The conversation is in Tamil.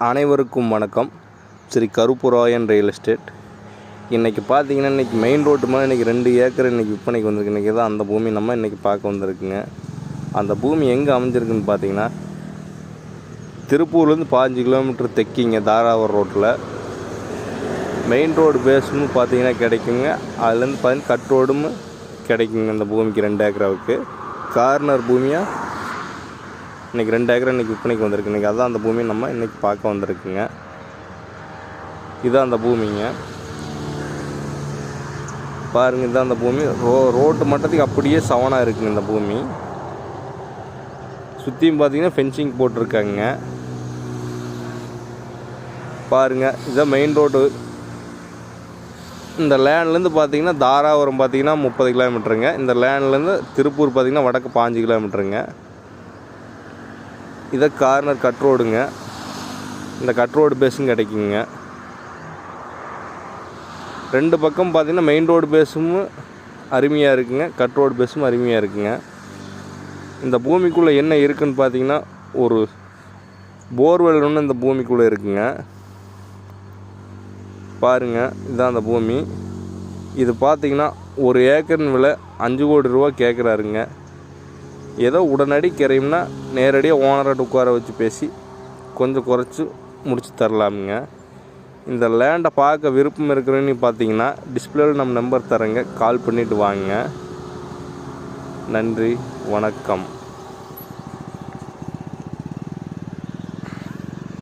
அனைவருக்கும் வணக்கம். Shri Karupparayan real estate. இன்றைக்கி பார்த்தீங்கன்னா இன்றைக்கி மெயின் ரோட்டு மேலே இன்றைக்கி 2 ஏக்கர் இன்றைக்கி விற்பனைக்கு வந்திருக்கு. இன்றைக்கி தான் அந்த பூமி நம்ம இன்றைக்கி பார்க்க வந்திருக்குங்க. அந்த பூமி எங்கே அமைஞ்சிருக்குன்னு பார்த்தீங்கன்னா திருப்பூர்லேருந்து 15 கிலோமீட்டர் தெற்கிங்க தாராவூர் ரோட்டில் மெயின் ரோடு பேஸ்னு பார்த்தீங்கன்னா கிடைக்குங்க. அதுலேருந்து பார்த்தீங்கன்னா கட் ரோடும் கிடைக்குங்க. அந்த பூமிக்கு 2 ஏக்கராவுக்கு கார்னர் பூமியாக இன்றைக்கி 2 ஏக்கர் இன்றைக்கி விற்பனைக்கு வந்திருக்கு. இன்றைக்கி அதுதான் அந்த பூமியை நம்ம இன்றைக்கி பார்க்க வந்திருக்குங்க. இதுதான் அந்த பூமிங்க. பாருங்கள், இதுதான் அந்த பூமி. ரோட்டு மட்டத்துக்கு அப்படியே சவனாக இருக்குங்க. இந்த பூமி சுற்றியும் பார்த்தீங்கன்னா ஃபென்சிங் போட்டிருக்காங்க. பாருங்கள், இதுதான் மெயின் ரோடு. இந்த லேண்ட்லேருந்து பார்த்தீங்கன்னா தாராபுரம் பார்த்தீங்கன்னா 30 கிலோமீட்டருங்க. இந்த லேண்ட்லேருந்து திருப்பூர் பார்த்தீங்கன்னா வடக்கு 15 கிலோமீட்டருங்க. இதை கார்னர் கட் ரோடுங்க. இந்த கட் ரோடு பேஸும் கிடைக்குங்க. 2 பக்கம் பார்த்திங்கன்னா மெயின் ரோடு பேஸும் அருமையாக இருக்குங்க, கட் ரோடு பேஸும் அருமையாக இருக்குங்க. இந்த பூமிக்குள்ளே என்ன இருக்குதுன்னு பார்த்திங்கன்னா ஒரு போர்வெல் ஒன்று இந்த பூமிக்குள்ளே இருக்குங்க. பாருங்கள், இதுதான் அந்த பூமி. இது பார்த்திங்கன்னா 1 ஏக்கர்னு விலை 5 கோடி ரூபா கேட்குறாருங்க. ஏதோ உடனடி கிரைம்னா நேரடியாக ஓனர்கிட்ட உட்கார வச்சு பேசி கொஞ்சம் குறைச்சி முடிச்சு தரலாமுங்க. இந்த லேண்டை பார்க்க விருப்பம் இருக்கிறேன்னு பார்த்தீங்கன்னா டிஸ்பிளேவில் நம்ம நம்பர் தரேங்க, கால் பண்ணிவிட்டு வாங்க. நன்றி, வணக்கம்.